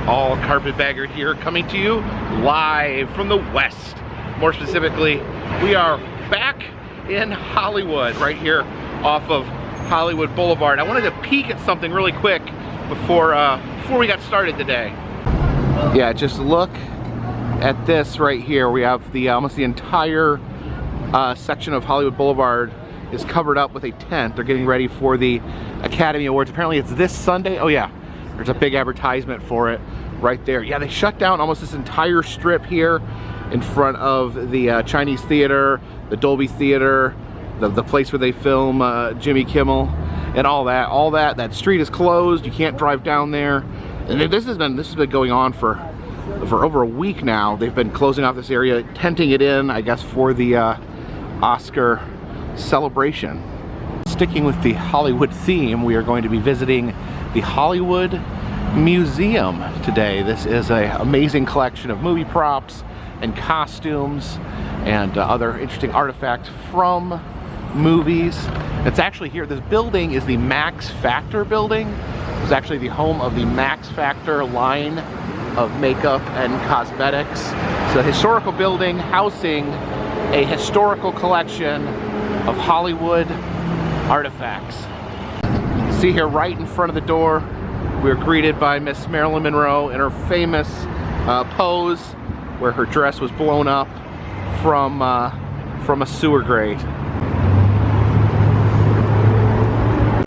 all carpetbagger here, coming to you live from the West. More specifically, we are back in Hollywood, right here off of Hollywood Boulevard. I wanted to peek at something really quick before we got started today. Yeah, just look at this right here. We have the almost the entire section of Hollywood Boulevard is covered up with a tent. They're getting ready for the Academy Awards. Apparently it's this Sunday. Oh yeah, there's a big advertisement for it right there. Yeah, they shut down almost this entire strip here in front of the Chinese Theater, the Dolby Theater, the place where they film Jimmy Kimmel and all that. That street is closed. You can't drive down there. And this has been going on for over a week now. They've been closing off this area, tenting it in, I guess, for the Oscar celebration. Sticking with the Hollywood theme, we are going to be visiting the Hollywood Museum today. This is an amazing collection of movie props and costumes and other interesting artifacts from movies. It's actually here. This building is the Max Factor building. It's actually the home of the Max Factor line of makeup and cosmetics. It's a historical building housing a historical collection of Hollywood artifacts. You can see here right in front of the door, we're greeted by Miss Marilyn Monroe in her famous pose where her dress was blown up from a sewer grate.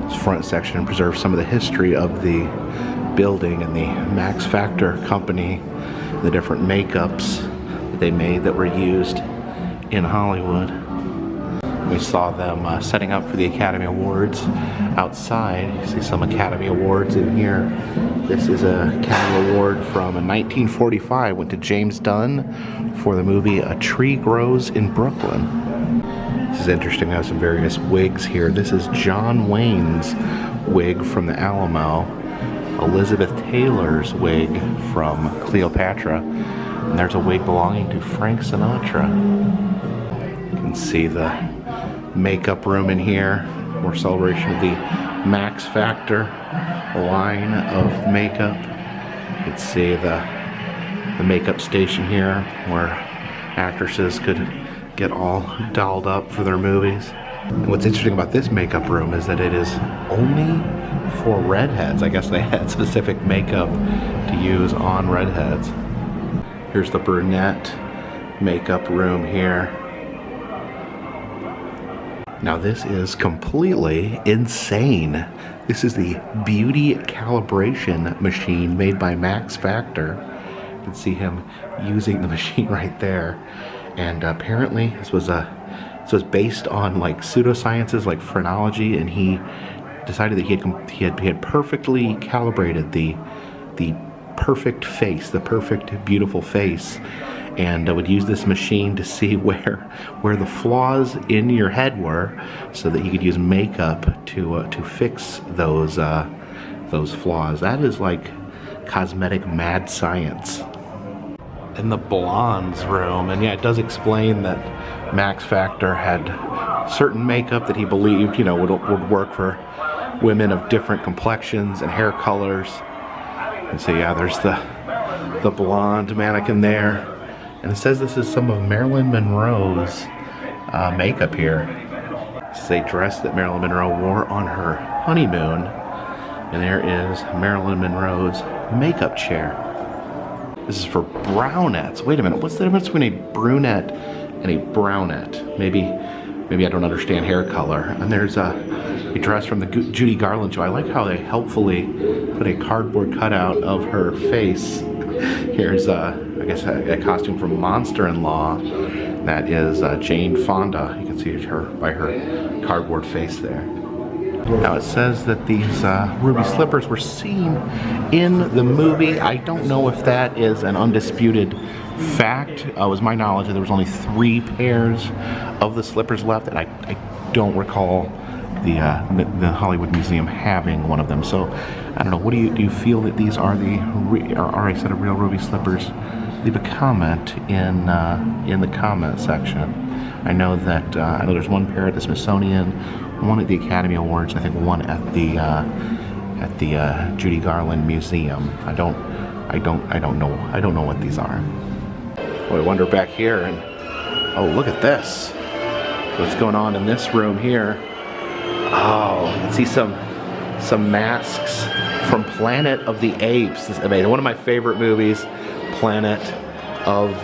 This front section preserves some of the history of the building and the Max Factor company, the different makeups that they made that were used in Hollywood. We saw them setting up for the Academy Awards outside. You see some Academy Awards in here. This is an Academy Award from 1945. Went to James Dunn for the movie A Tree Grows in Brooklyn. This is interesting. I have some various wigs here. This is John Wayne's wig from the Alamo. Elizabeth Taylor's wig from Cleopatra. And there's a wig belonging to Frank Sinatra. You can see the makeup room in here. More celebration of the Max Factor line of makeup. You can see the makeup station here where actresses could get all dolled up for their movies. And what's interesting about this makeup room is that it is only for redheads. I guess they had specific makeup to use on redheads. Here's the brunette makeup room here. Now this is completely insane. This is the beauty calibration machine made by Max Factor. You can see him using the machine right there. And apparently this was based on like pseudosciences like phrenology, and he decided that he had perfectly calibrated the perfect face, the perfect beautiful face, and would use this machine to see where the flaws in your head were, so that he could use makeup to fix those flaws. That is like cosmetic mad science. In the blondes room, and yeah, it does explain that Max Factor had certain makeup that he believed, would work for women of different complexions and hair colors. And so yeah, there's the blonde mannequin there. And it says this is some of Marilyn Monroe's makeup here. This is a dress that Marilyn Monroe wore on her honeymoon. And there is Marilyn Monroe's makeup chair. This is for brunettes. Wait a minute, what's the difference between a brunette and a brownette? Maybe I don't understand hair color. And there's a dress from the Judy Garland show. I like how they helpfully put a cardboard cutout of her face. Here's I guess a costume from Monster-in-Law. That is Jane Fonda. You can see her by her cardboard face there. Now it says that these ruby slippers were seen in the movie. I don't know if that is an undisputed fact. It was my knowledge that there was only 3 pairs of the slippers left, and I don't recall the Hollywood Museum having one of them. So I don't know. What do you feel that these are are a set of real ruby slippers? Leave a comment in the comment section. I know that there's one pair at the Smithsonian, one at the Academy Awards, I think one at the Judy Garland Museum. I don't I don't know what these are. Well, I wander back here and oh, look at this. What's going on in this room here? Oh, you can see some masks from Planet of the Apes. This is amazing. One of my favorite movies, Planet of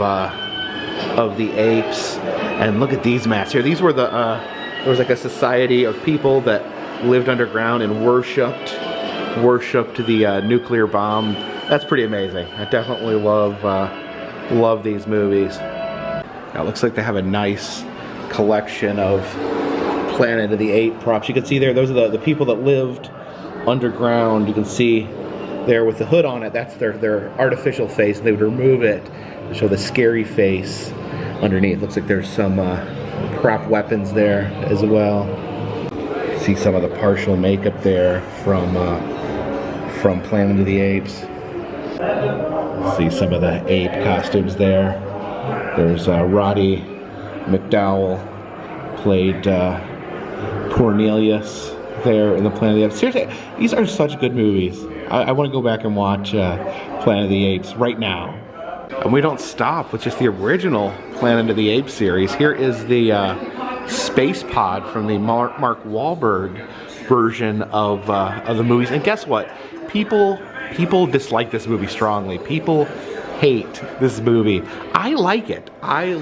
the Apes. And look at these masks here. These were there was like a society of people that lived underground and worshipped the nuclear bomb. That's pretty amazing. I definitely love these movies. Now it looks like they have a nice collection of Planet of the Apes props. You can see there, those are the people that lived underground. You can see there with the hood on it, that's their artificial face. They would remove it to show the scary face underneath. Looks like there's some prop weapons there as well. See some of the partial makeup there from Planet of the Apes. See some of the ape costumes there. There's Roddy McDowell played Cornelius there in the Planet of the Apes. Seriously, these are such good movies. I want to go back and watch Planet of the Apes right now. And we don't stop with just the original Planet of the Apes series. Here is the space pod from the Mark Wahlberg version of the movies. And guess what? People dislike this movie strongly. People hate this movie. I like it. I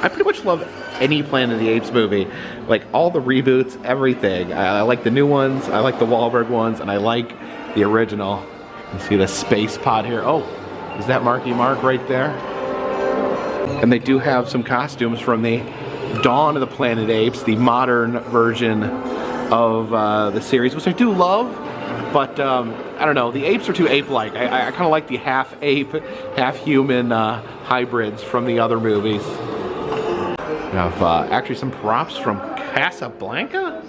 pretty much love any Planet of the Apes movie. Like all the reboots, everything. I like the new ones, I like the Wahlberg ones, and I like the original. You see the space pod here. Oh, is that Marky Mark right there? And they do have some costumes from the Dawn of the Planet of the Apes, the modern version of the series, which I do love, but I don't know, the apes are too ape-like. I kind of like the half-ape, half-human hybrids from the other movies. We have actually some props from Casablanca,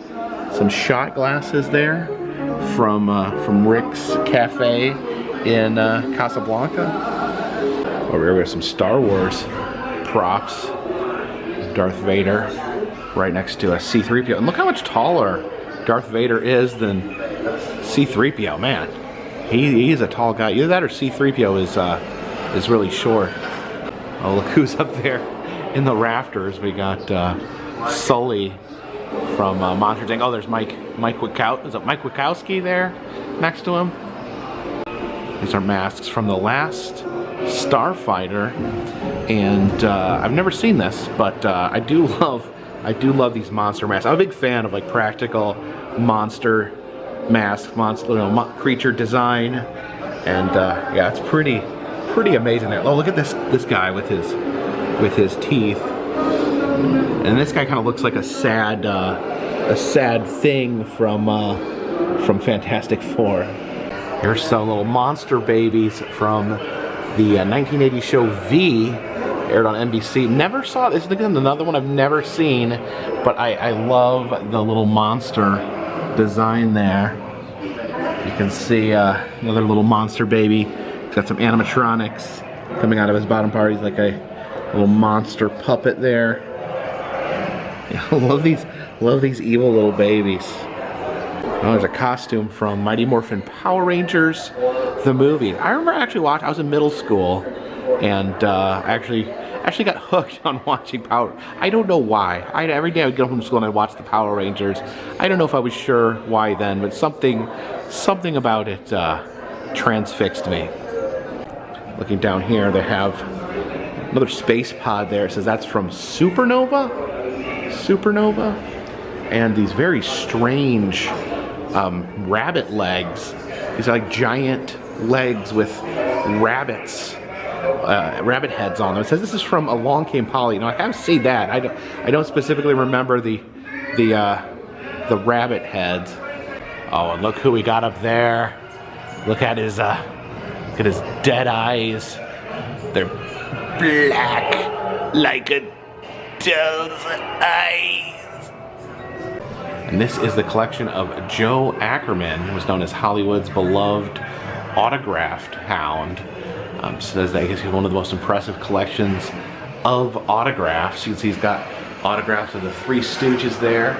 some shot glasses there from Rick's Cafe in Casablanca. Over here we have some Star Wars props. Darth Vader right next to a C-3PO. And look how much taller Darth Vader is than C-3PO, man. He is a tall guy. Either that or C-3PO is really short. Oh, look who's up there in the rafters. We got Sully from Monsters Inc. Oh, there's Mike Wachowski. Is it Mike Wachowski there next to him? These are masks from the last Starfighter, and I've never seen this, but I do love these monster masks. I'm a big fan of like practical monster masks, creature design, and yeah, it's pretty amazing there. Oh, look at this guy with his teeth, and this guy kind of looks like a sad thing from Fantastic Four. Here's some little monster babies from the 1980 show V, aired on NBC. Never saw this. This is another one I've never seen, but I love the little monster design there. You can see another little monster baby. He's got some animatronics coming out of his bottom part. He's like a little monster puppet there. Yeah, I love these evil little babies. Oh, there's a costume from Mighty Morphin Power Rangers, the movie. I remember actually I was in middle school, and I actually got hooked on watching Power. I don't know why. Every day I would get home from school and I'd watch the Power Rangers. I don't know if I was sure why then, but something about it transfixed me. Looking down here, they have another space pod there. It says that's from Supernova, and these very strange rabbit legs. These are like giant legs with rabbit heads on them. It says this is from Along Came Polly. Now I have seen that. I don't specifically remember the rabbit heads. Oh, and look who we got up there. Look at his dead eyes. They're black like a dove's eyes. And this is the collection of Joe Ackerman, who was known as Hollywood's beloved autographed hound. Says that he's one of the most impressive collections of autographs. You can see he's got autographs of the Three Stooges there.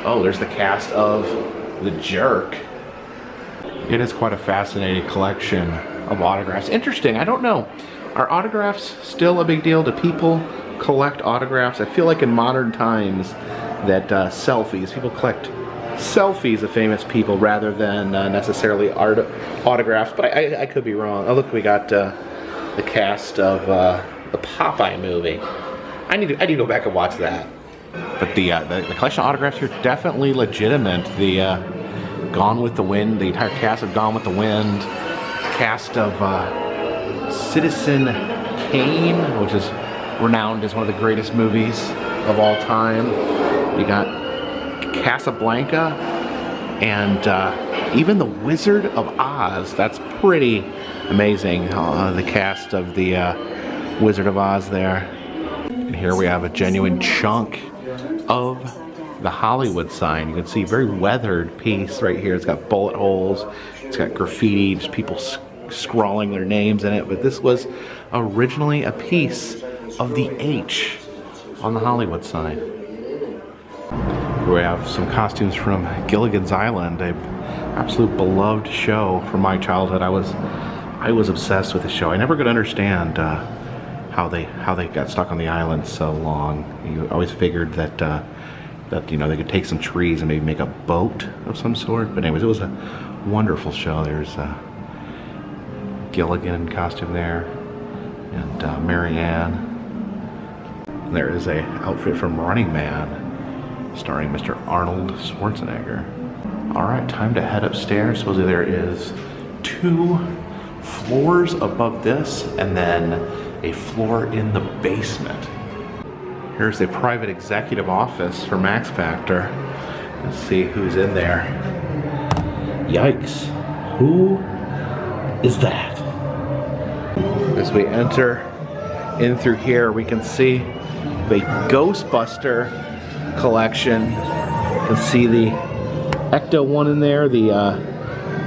Oh, there's the cast of The Jerk. It is quite a fascinating collection of autographs. Interesting, I don't know. Are autographs still a big deal? Do people collect autographs? I feel like in modern times that selfies, people collect selfies of famous people rather than necessarily autographs, but I could be wrong. Oh look, we got the cast of the Popeye movie. I need to go back and watch that. But the collection of autographs here definitely legitimate. The Gone with the Wind, the entire cast of Gone with the Wind, cast of Citizen Kane, which is renowned as one of the greatest movies of all time. You got Casablanca and even The Wizard of Oz. That's pretty amazing. The cast of the Wizard of Oz there. And here we have a genuine chunk of the Hollywood sign. You can see very weathered piece right here. It's got bullet holes, it's got graffiti, just people scrawling their names in it. But this was originally a piece of the H on the Hollywood sign. Here we have some costumes from Gilligan's Island, a absolute beloved show from my childhood. I was obsessed with the show. I never could understand how they got stuck on the island so long. You always figured that that, you know, they could take some trees and maybe make a boat of some sort. But anyways, it was a wonderful show. There's Gilligan costume there, and Marianne. And there is a outfit from Running Man, starring Mr. Arnold Schwarzenegger. All right, time to head upstairs. Supposedly there is 2 floors above this, and then a floor in the basement. Here's a private executive office for Max Factor. Let's see who's in there. Yikes. Who is that? As we enter in through here, we can see the Ghostbuster collection. You can see the Ecto-1 in there, the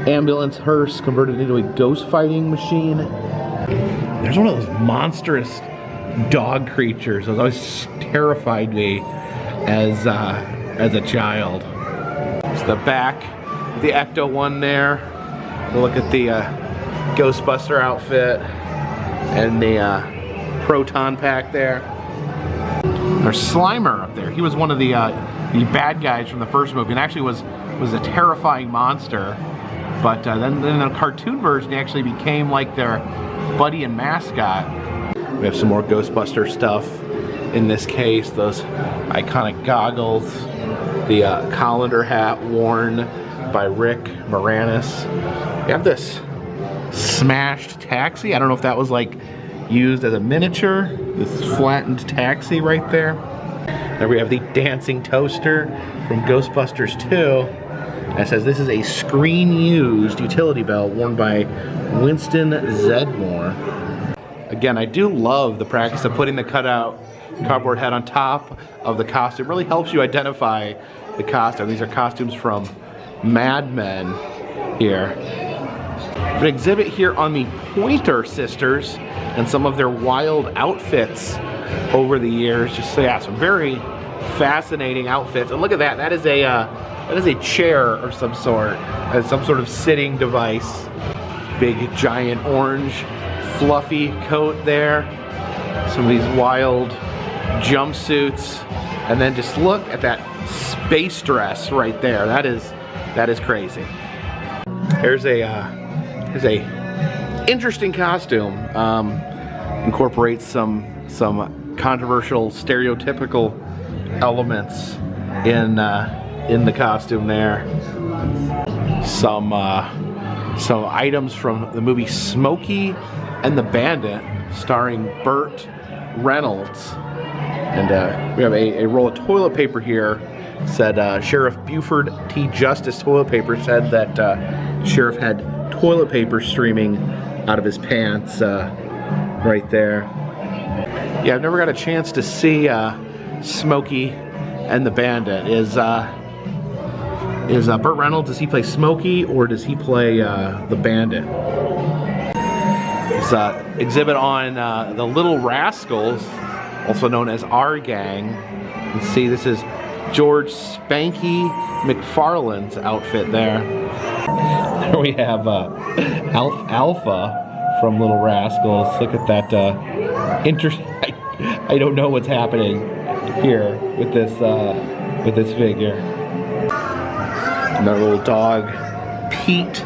ambulance hearse converted into a ghost fighting machine. There's one of those monstrous dog creatures that always terrified me as a child. It's the back, the Ecto-1 there. Look at the Ghostbuster outfit and the proton pack there. There's Slimer up there. He was one of the bad guys from the first movie, and actually was a terrifying monster. But then in the cartoon version, he actually became like their buddy and mascot. We have some more Ghostbuster stuff in this case. Those iconic goggles, the colander hat worn by Rick Moranis. We have this smashed taxi. I don't know if that was like used as a miniature. This flattened taxi right there. There we have the dancing toaster from Ghostbusters 2. And it says this is a screen-used utility belt worn by Winston Zedmore. Again, I do love the practice of putting the cutout cardboard head on top of the costume. It really helps you identify the costume. These are costumes from Mad Men here. An exhibit here on the Pointer Sisters and some of their wild outfits over the years. Just so yeah, some very fascinating outfits. And look at that. That is a chair of some sort. As some sort of sitting device. Big giant orange fluffy coat there. Some of these wild jumpsuits. And then just look at that space dress right there. That is crazy. Here's a interesting costume. Incorporates some controversial, stereotypical elements in the costume there. Some items from the movie Smokey and the Bandit, starring Burt Reynolds. And we have a roll of toilet paper here. Said Sheriff Buford T. Justice toilet paper said that Sheriff had toilet paper streaming out of his pants right there. Yeah, I've never got a chance to see Smokey and the Bandit. Is Burt Reynolds, does he play Smokey or does he play the Bandit? This exhibit on the Little Rascals, also known as Our Gang. You can see this is George Spanky McFarlane's outfit there. There we have Alpha from Little Rascals. Look at that. I don't know what's happening here with this figure. Another little dog, Pete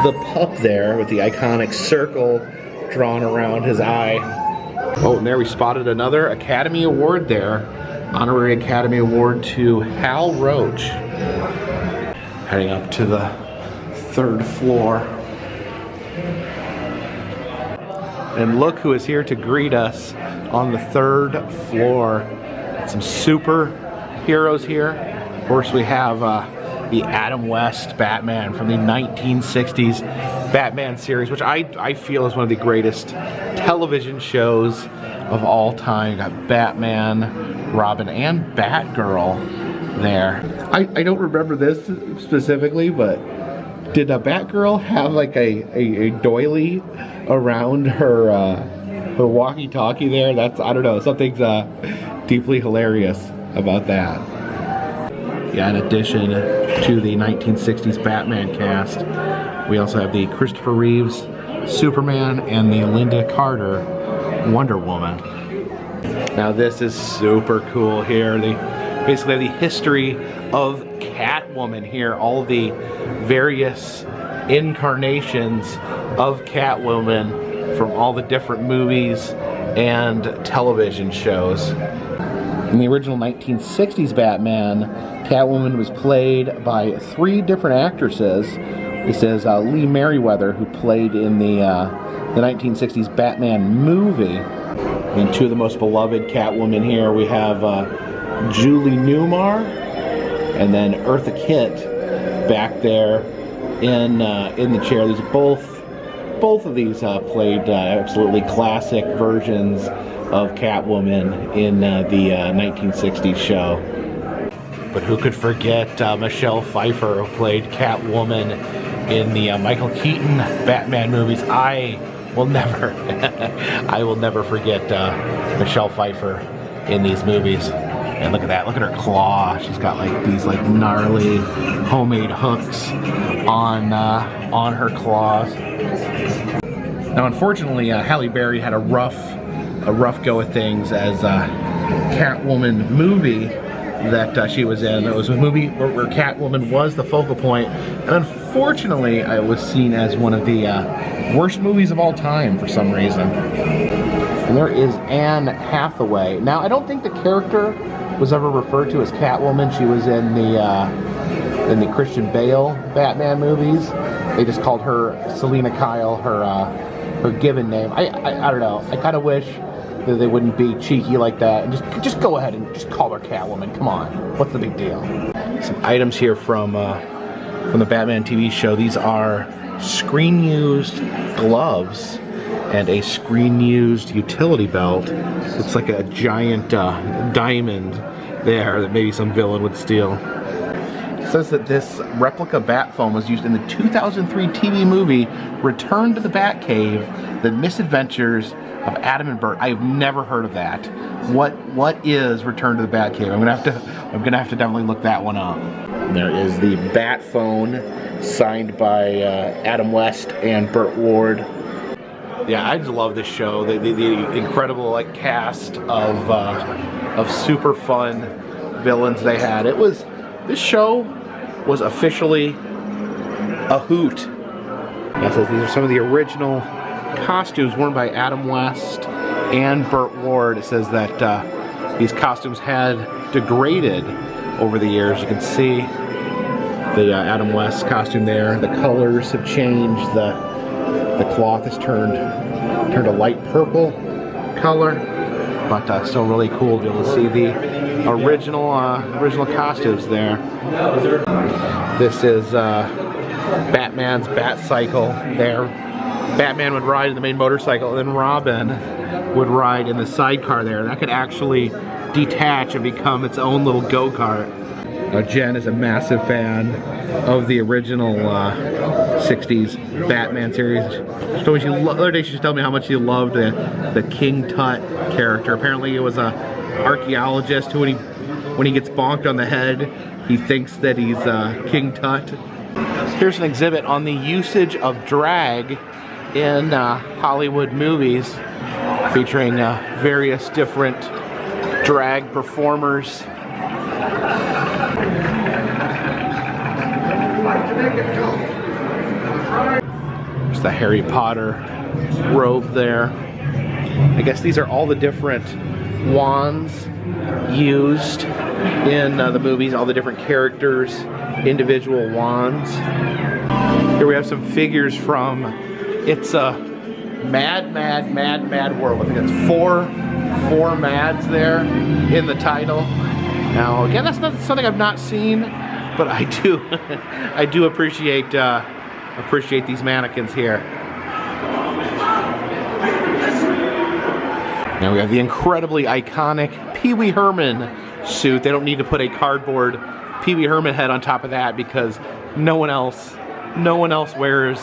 the pup there with the iconic circle drawn around his eye. Oh, and there we spotted another Academy Award there. Honorary Academy Award to Hal Roach. Heading up to the 3rd floor. And look who is here to greet us on the 3rd floor. Some superheroes here. Of course, we have the Adam West Batman from the 1960s Batman series, which I feel is one of the greatest television shows of all time. You got Batman, Robin, and Batgirl there. I don't remember this specifically, but did Batgirl have like a doily around her walkie-talkie there? That's, I don't know, something's deeply hilarious about that. Yeah, in addition to the 1960s Batman cast, we also have the Christopher Reeves Superman and the Linda Carter Wonder Woman. Now this is super cool here. They basically have the history of Catwoman here, all the various incarnations of Catwoman from all the different movies and television shows. In the original 1960s Batman, Catwoman was played by 3 different actresses. This is Lee Merriweather, who played in the 1960s Batman movie. And 2 of the most beloved Catwoman here, we have Julie Newmar and then Eartha Kitt back there in the chair. These both of these played absolutely classic versions of Catwoman in the 1960s show. But who could forget Michelle Pfeiffer, who played Catwoman in the Michael Keaton Batman movies. I will never forget Michelle Pfeiffer in these movies. And look at that, look at her claw. She's got like these like gnarly homemade hooks on her claws. Now unfortunately, Halle Berry had a rough go of things as Catwoman movie that she was in. It was a movie where Catwoman was the focal point, and unfortunately it was seen as one of the worst movies of all time for some reason. And there is Anne Hathaway. Now I don't think the character was ever referred to as Catwoman. She was in the Christian Bale Batman movies. They just called her Selina Kyle, her given name. I don't know. I kind of wish that they wouldn't be cheeky like that and just go ahead and just call her Catwoman. Come on, what's the big deal? Some items here from the Batman TV show. These are screen-used gloves and a screen-used utility belt. Looks like a giant diamond there that maybe some villain would steal. It says that this replica bat phone was used in the 2003 TV movie Return to the Batcave: The Misadventures of Adam and Bert. I've never heard of that. What is Return to the Batcave? I'm gonna have to definitely look that one up. And there is the bat phone signed by Adam West and Burt Ward. Yeah, I just love this show. The incredible like cast of super fun villains they had. This show was officially a hoot. It says these are some of the original costumes worn by Adam West and Burt Ward. It says that these costumes had degraded over the years. You can see the Adam West costume there. The colors have changed. The cloth has turned a light purple color, but still really cool to be able to see the original costumes there. This is Batman's bat cycle there. Batman would ride in the main motorcycle, and then Robin would ride in the sidecar there. That could actually detach and become its own little go-kart. Now Jen is a massive fan of the original 60s Batman series. She told me the other day she was telling me how much she loved the King Tut character. Apparently it was a archaeologist who when he gets bonked on the head, he thinks that he's King Tut. Here's an exhibit on the usage of drag in Hollywood movies featuring various different drag performers. There's the Harry Potter robe there. I guess these are all the different wands used in the movies, all the different characters, individual wands. Here we have some figures from It's a Mad, Mad, Mad, Mad World. I think it's four Mads there in the title. Now, again, that's not something I've not seen, but I do, I do appreciate these mannequins here. Now we have the incredibly iconic Pee Wee Herman suit. They don't need to put a cardboard Pee Wee Herman head on top of that because no one else wears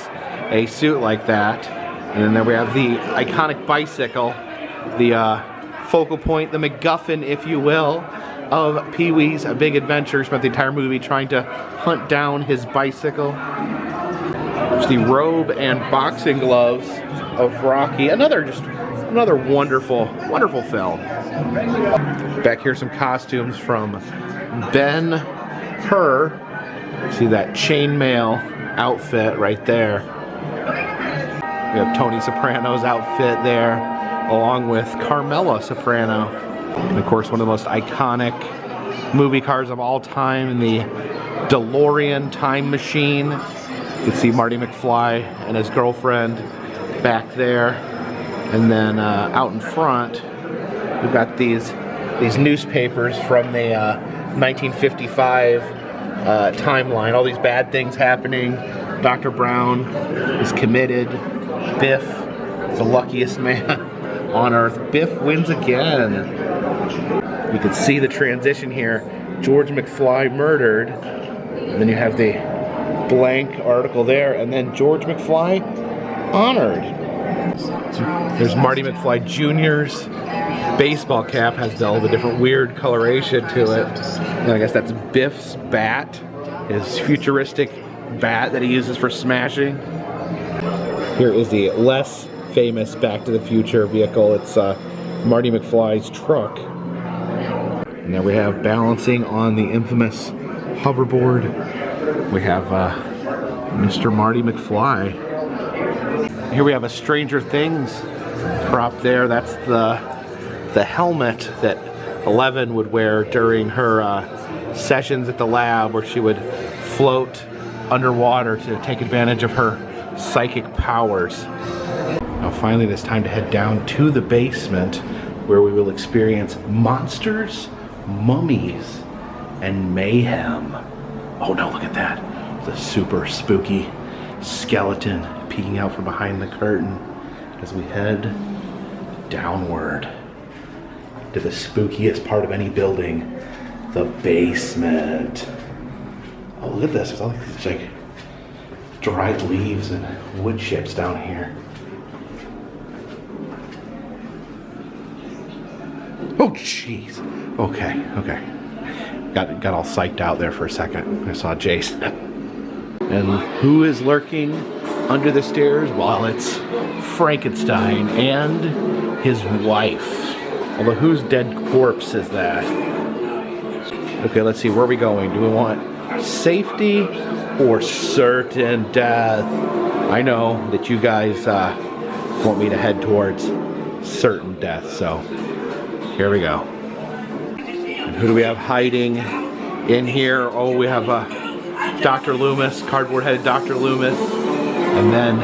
a suit like that. And then there we have the iconic bicycle, the focal point, the MacGuffin, if you will, of Pee-wee's Big Adventure. Spent the entire movie trying to hunt down his bicycle. There's the robe and boxing gloves of Rocky. Another wonderful, wonderful film. Back here, some costumes from Ben-Hur. See that chainmail outfit right there. We have Tony Soprano's outfit there, along with Carmela Soprano. And of course, one of the most iconic movie cars of all time in the DeLorean time machine. You can see Marty McFly and his girlfriend back there. And then out in front, we've got these newspapers from the 1955 timeline. All these bad things happening. Dr. Brown is committed. Biff is the luckiest man on earth. Biff wins again. You can see the transition here. George McFly murdered. And then you have the blank article there. And then George McFly honored. There's Marty McFly Jr.'s baseball cap. Has all the different weird coloration to it. And I guess that's Biff's bat. His futuristic bat that he uses for smashing. Here is the less famous Back to the Future vehicle. It's Marty McFly's truck. And there we have balancing on the infamous hoverboard. We have Mr. Marty McFly. Here we have a Stranger Things prop there. That's the helmet that Eleven would wear during her sessions at the lab, where she would float underwater to take advantage of her psychic powers. Now finally, it's time to head down to the basement, where we will experience monsters, mummies, and mayhem. Oh no, look at that. The super spooky skeleton peeking out from behind the curtain as we head downward to the spookiest part of any building, the basement. Oh, look at this. There's all these like dried leaves and wood chips down here. Oh, jeez. Okay. Got all psyched out there for a second. I saw Jason. And who is lurking under the stairs? Well, it's Frankenstein and his wife. Although, whose dead corpse is that? Okay, let's see. Where are we going? Do we want safety or certain death? I know that you guys want me to head towards certain death, so here we go. And who do we have hiding in here? Oh, we have Dr. Loomis, cardboard-headed Dr. Loomis, and then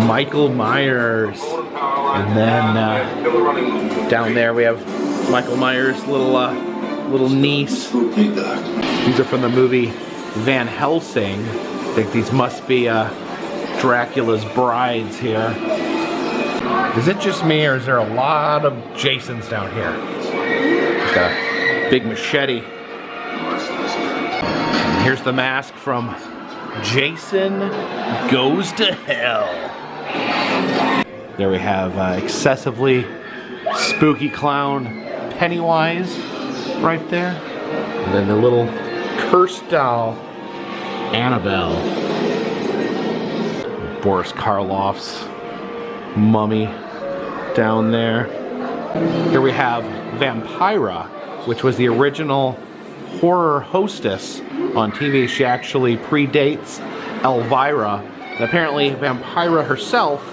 Michael Myers, and then down there we have Michael Myers' little niece. These are from the movie Van Helsing. I think these must be Dracula's brides here. Is it just me, or is there a lot of Jasons down here? He's got a big machete. And here's the mask from Jason Goes to Hell. There we have excessively spooky clown Pennywise right there. And then the little cursed doll, Annabelle. Boris Karloff's mummy down there. Here we have Vampira, which was the original horror hostess on TV. She actually predates Elvira. And apparently Vampira herself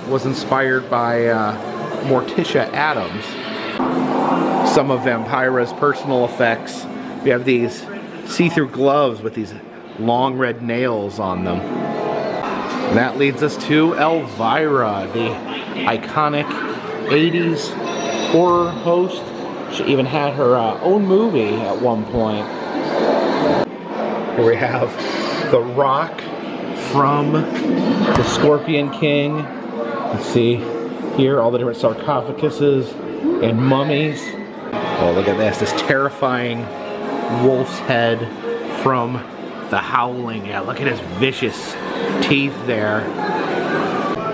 was inspired by Morticia Addams. Some of Vampira's personal effects. We have these see-through gloves with these long red nails on them. And that leads us to Elvira, the iconic 80s horror host. She even had her own movie at one point. Here we have The Rock from The Scorpion King. You see here all the different sarcophaguses and mummies. Oh, look at this terrifying wolf's head from The Howling. Yeah, look at his vicious teeth there.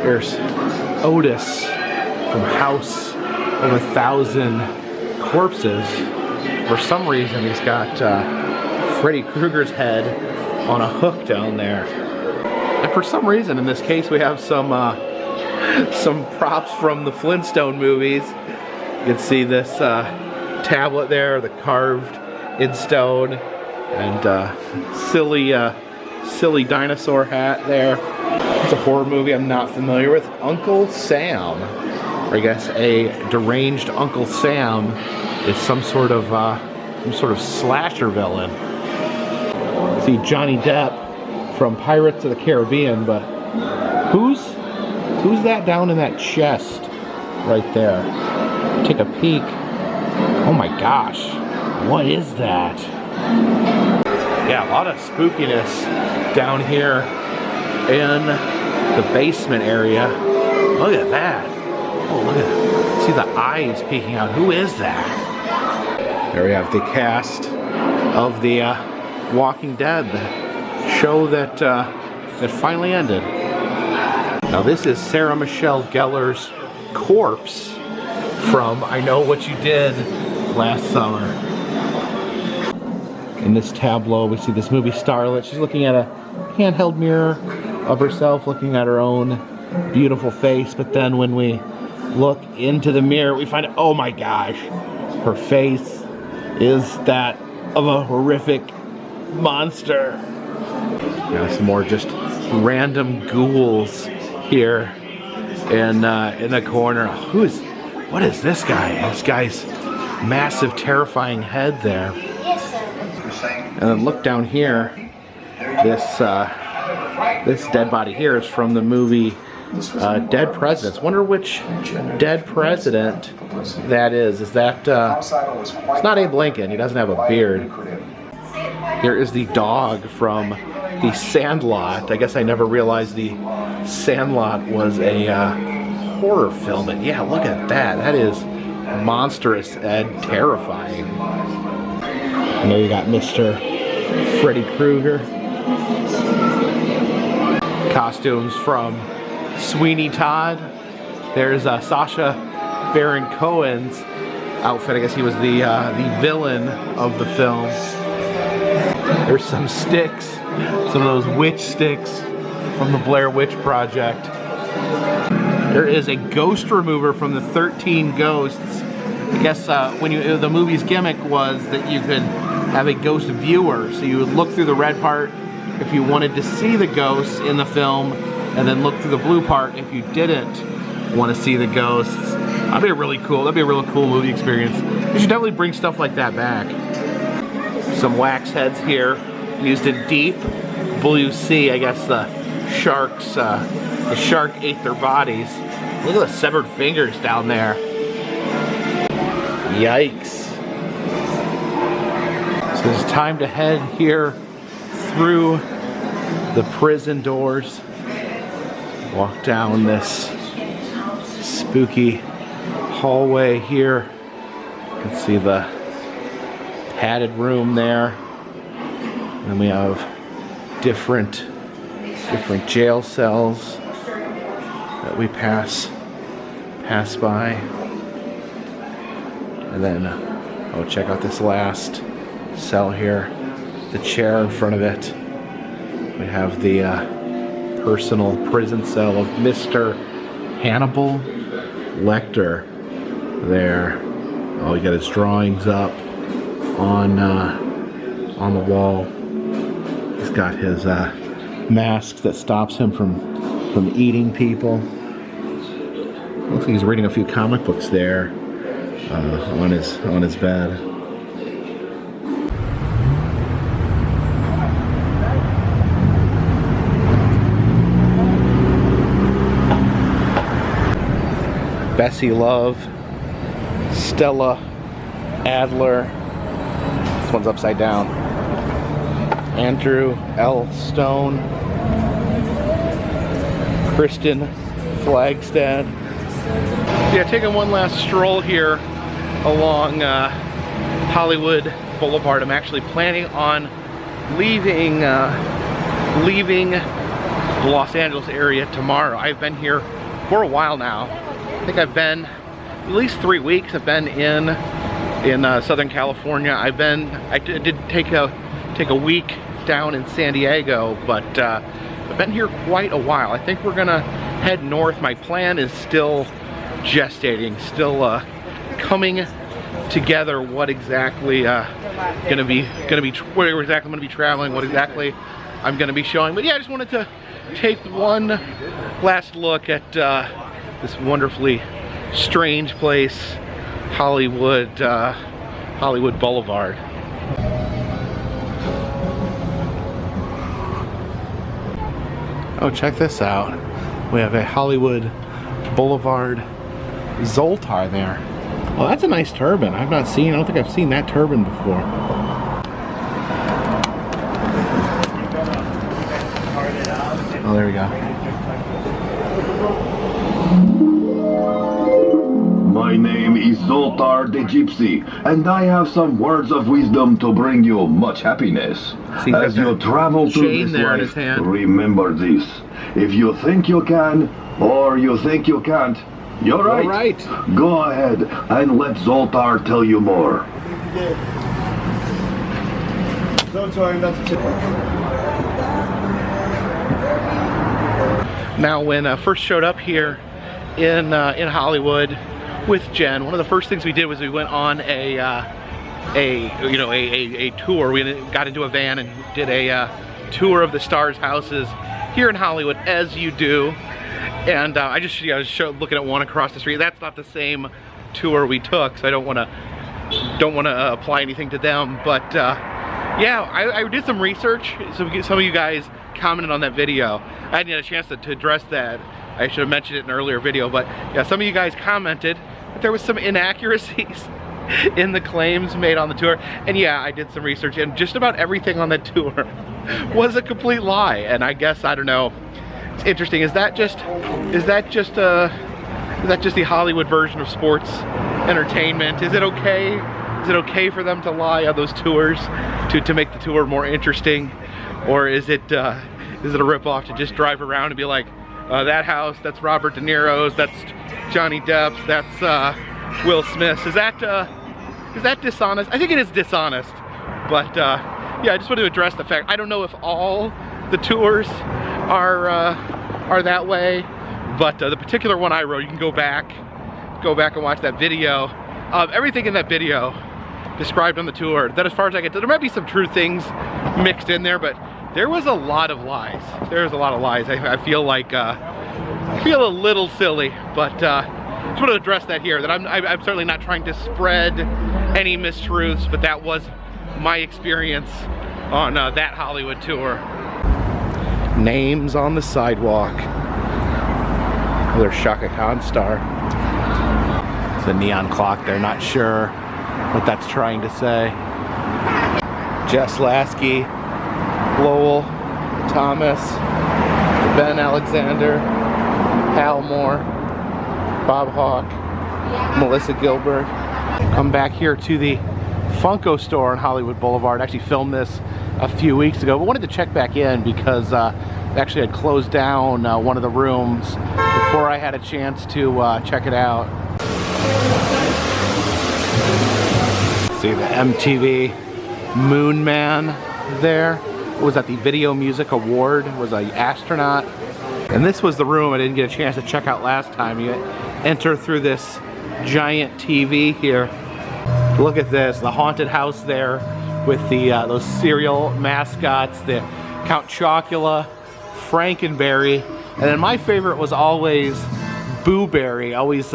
There's Otis from House of 1,000 Corpses. For some reason, he's got Freddy Krueger's head on a hook down there. And for some reason, in this case, we have some props from the Flintstone movies. You can see this tablet there, the carved in stone, and silly dinosaur hat there. It's a horror movie I'm not familiar with. Uncle Sam, or I guess a deranged Uncle Sam, is some sort of slasher villain. See Johnny Depp from Pirates of the Caribbean, but who's that down in that chest right there? Take a peek. Oh my gosh, what is that? Yeah, a lot of spookiness down here in the basement area. Look at that. Oh, look at, see the eyes peeking out. Who is that? There we have the cast of the Walking Dead, the show that finally ended. Now this is Sarah Michelle Gellar's corpse from I Know What You Did Last Summer. In this tableau, we see this movie starlet. She's looking at a handheld mirror of herself, looking at her own beautiful face. But then when we look into the mirror, we find, oh my gosh, her face is that of a horrific monster. Now some more just random ghouls here in the corner. What is this guy? This guy's massive, terrifying head there. And then look down here. This dead body here is from the movie Dead Presidents. Wonder which dead president that is. Is that it's not Abe Lincoln. He doesn't have a beard. Here is the dog from The Sandlot. I guess I never realized The Sandlot was a horror film. But yeah, look at that. That is monstrous and terrifying. And there you got Mr. Freddy Krueger. Costumes from Sweeney Todd. There's Sacha Baron Cohen's outfit. I guess he was the villain of the film. There's some sticks, some of those witch sticks from the Blair Witch Project. There is a ghost remover from the 13 Ghosts. I guess the movie's gimmick was that you could have a ghost viewer, so you would look through the red part if you wanted to see the ghosts in the film, and then look through the blue part if you didn't want to see the ghosts. That'd be really cool movie experience. You should definitely bring stuff like that back. Some wax heads here, used in Deep Blue Sea. I guess the shark ate their bodies. Look at the severed fingers down there. Yikes. So it's time to head here through the prison doors. Walk down this spooky hallway here. You can see the padded room there. And we have different jail cells that we pass by. And then, oh, check out this last cell here. The chair in front of it. We have the personal prison cell of Mr. Hannibal Lecter there. Oh, he got his drawings up on the wall. He's got his mask that stops him from eating people. Looks like he's reading a few comic books there on his bed. Bessie Love, Stella Adler. This one's upside down. Andrew L. Stone, Kristen Flagstad. Yeah, taking one last stroll here along Hollywood Boulevard. I'm actually planning on leaving the Los Angeles area tomorrow. I've been here for a while now. I think I've been at least 3 weeks. I've been in Southern California. I did take a week down in San Diego, but I've been here quite a while. I think we're gonna head north. My plan is still gestating, still coming together. What exactly where exactly I'm gonna be traveling, what exactly I'm gonna be showing. But yeah, I just wanted to take one last look at this wonderfully strange place, Hollywood Boulevard. Oh, check this out. We have a Hollywood Boulevard Zoltar there. Well, that's a nice turban. I don't think I've seen that turban before. Oh, there we go. My name is Zoltar the Gypsy, and I have some words of wisdom to bring you much happiness. As you travel through this life, remember this. If you think you can, or you think you can't, you're right. Go ahead and let Zoltar tell you more. Now, when I first showed up here in Hollywood with Jen, one of the first things we did was we went on a tour. We got into a van and did a tour of the stars' houses here in Hollywood, as you do. And I was looking at one across the street. That's not the same tour we took, so I don't want to apply anything to them. But yeah, I did some research. Some of you guys commented on that video. I hadn't had a chance to address that. I should have mentioned it in an earlier video, but yeah, some of you guys commented that there was some inaccuracies in the claims made on the tour. And yeah, I did some research, and just about everything on that tour was a complete lie. And I guess, I don't know, it's interesting. Is that just the Hollywood version of sports entertainment? Is it okay? Is it okay for them to lie on those tours to make the tour more interesting? Or is it a ripoff to just drive around and be like, that house, that's Robert De Niro's, that's Johnny Depp's, that's Will Smith's. Is that dishonest? I think it is dishonest. But yeah, I just want to address the fact, I don't know if all the tours are that way, but the particular one I wrote, you can go back and watch that video. Everything in that video described on the tour, that as far as I can tell, there might be some true things mixed in there, but there was a lot of lies. There was a lot of lies. I feel like, I feel a little silly, but just want to address that here, that I'm certainly not trying to spread any mistruths, but that was my experience on that Hollywood tour. Names on the sidewalk. Another Shaka Khan star. It's a neon clock there, not sure what that's trying to say. Jess Lasky, Lowell Thomas, Ben Alexander, Hal Moore, Bob Hawke, Melissa Gilbert. Come back here to the Funko store on Hollywood Boulevard. I actually filmed this a few weeks ago, but wanted to check back in because they actually had closed down one of the rooms before I had a chance to check it out. See the MTV Moon Man there. Was at the Video Music Award, was an astronaut. And this was the room I didn't get a chance to check out last time. You enter through this giant TV here. Look at this, the haunted house there with the those cereal mascots, the Count Chocula, Frankenberry, and then my favorite was always Boo Berry. Always,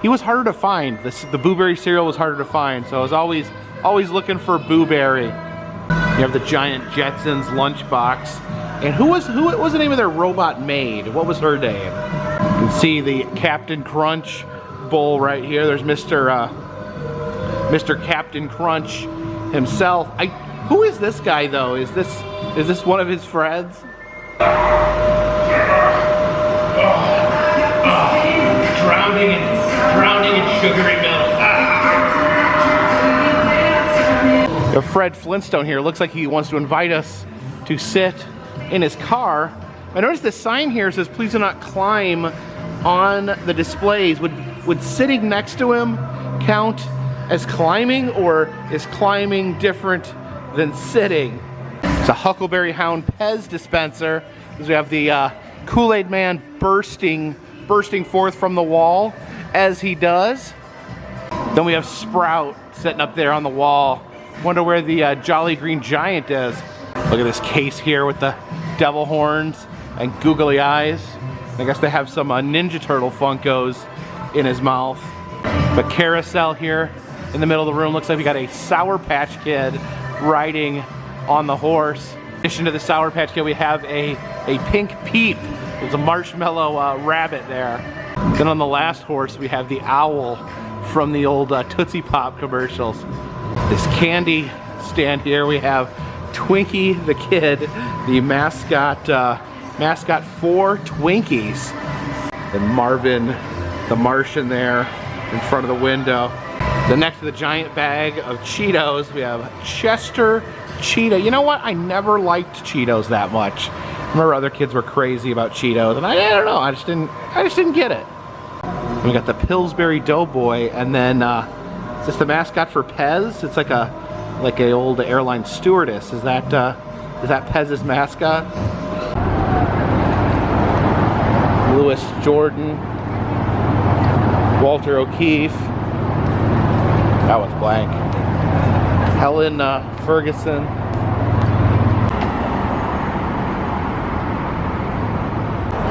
he was harder to find. The Boo Berry cereal was harder to find, so I was always looking for Boo Berry. You have the giant Jetsons lunchbox. And who was the name of their robot maid? What was her name? You can see the Captain Crunch bowl right here. There's Mr. Captain Crunch himself. Who is this guy though? Is this one of his friends? Drowning in sugary milk. Fred Flintstone here looks like he wants to invite us to sit in his car. I noticed the sign here says please do not climb on the displays. Would sitting next to him count as climbing, or is climbing different than sitting? It's a Huckleberry Hound Pez dispenser. We have the Kool-Aid Man bursting forth from the wall as he does. Then we have Sprout sitting up there on the wall. Wonder where the Jolly Green Giant is. Look at this case here with the devil horns and googly eyes. I guess they have some Ninja Turtle Funkos in his mouth. But Carousel here in the middle of the room looks like we got a Sour Patch Kid riding on the horse. In addition to the Sour Patch Kid, we have a Pink Peep. There's a marshmallow rabbit there. Then on the last horse, we have the owl from the old Tootsie Pop commercials. This candy stand here, we have Twinkie the Kid, the mascot for Twinkies. And Marvin the Martian there in front of the window. Then next to the giant bag of Cheetos, we have Chester Cheetah. You know what? I never liked Cheetos that much. I remember other kids were crazy about Cheetos, and I don't know, I just didn't get it. And we got the Pillsbury Doughboy, and then is this the mascot for Pez? It's like a old airline stewardess. Is that Pez's mascot? Lewis Jordan, Walter O'Keefe. That was blank. Helen Ferguson.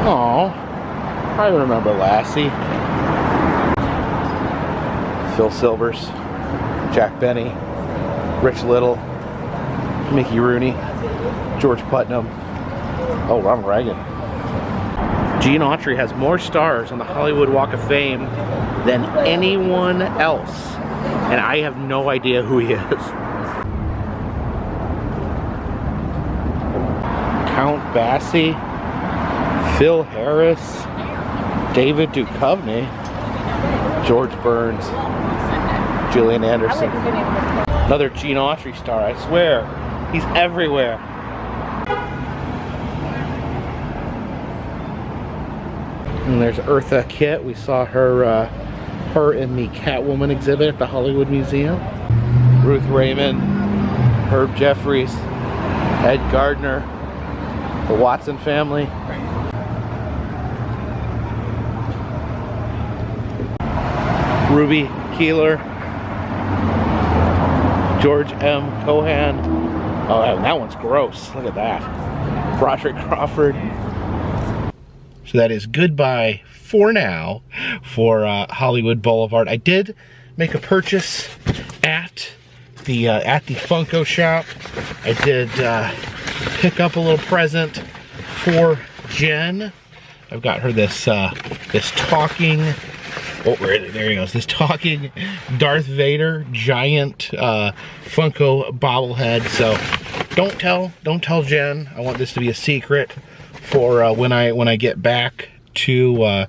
Oh, I remember Lassie. Phil Silvers, Jack Benny, Rich Little, Mickey Rooney, George Putnam. Oh, Ronald Reagan. Gene Autry has more stars on the Hollywood Walk of Fame than anyone else, and I have no idea who he is. Count Basie, Phil Harris, David Duchovny, George Burns, Gillian Anderson. Another Gene Autry star, I swear. He's everywhere. And there's Eartha Kitt. We saw her in the Catwoman exhibit at the Hollywood Museum. Ruth Raymond, Herb Jeffries, Ed Gardner, the Watson family. Ruby Keeler, George M. Cohan. Oh, that one's gross. Look at that. Broderick Crawford. So that is goodbye for now for Hollywood Boulevard. I did make a purchase at the Funko shop. I did pick up a little present for Jen. I've got her this talking. Oh, there he goes. This talking Darth Vader giant Funko bobblehead. So don't tell Jen. I want this to be a secret for when I get back to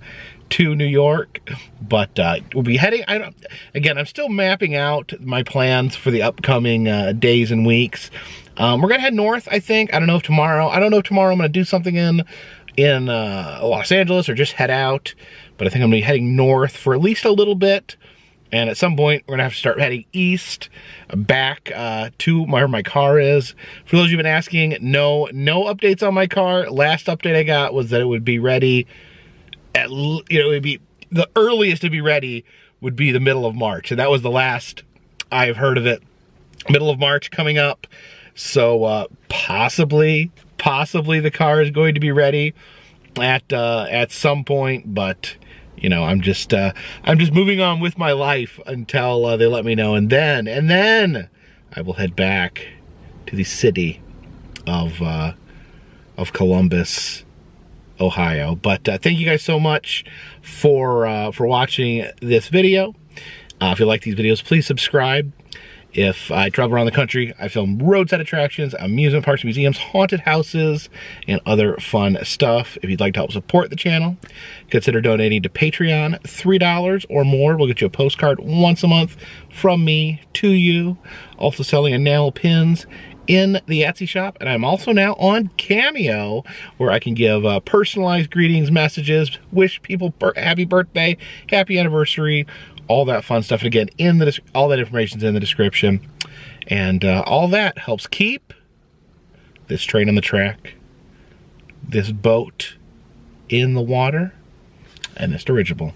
New York. But we'll be heading. I'm still mapping out my plans for the upcoming days and weeks. We're gonna head north, I think. I don't know if tomorrow I'm gonna do something in Los Angeles or just head out. But I think I'm gonna be heading north for at least a little bit And at some point, we're gonna have to start heading east, back to where my car is. For those of you who've been asking, no updates on my car. Last update I got was that it would be ready at, it would be, the earliest to be ready would be the middle of March. And that was the last I've heard of it. Middle of March coming up. So possibly the car is going to be ready at some point, but you know, I'm just moving on with my life until they let me know, and then I will head back to the city of Columbus, Ohio. But thank you guys so much for watching this video. If you like these videos, please subscribe. If I travel around the country, I film roadside attractions, amusement parks, museums, haunted houses, and other fun stuff. If you'd like to help support the channel, consider donating to Patreon. $3 or more will get you a postcard once a month from me to you. Also selling enamel pins in the Etsy shop, and I'm also now on Cameo, where I can give personalized greetings, messages, wish people happy birthday, happy anniversary, all that fun stuff. And again, all that information's in the description, and all that helps keep this train on the track, this boat in the water, and this dirigible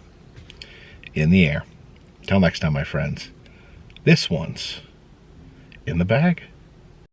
in the air. Till next time, my friends, this one's in the bag.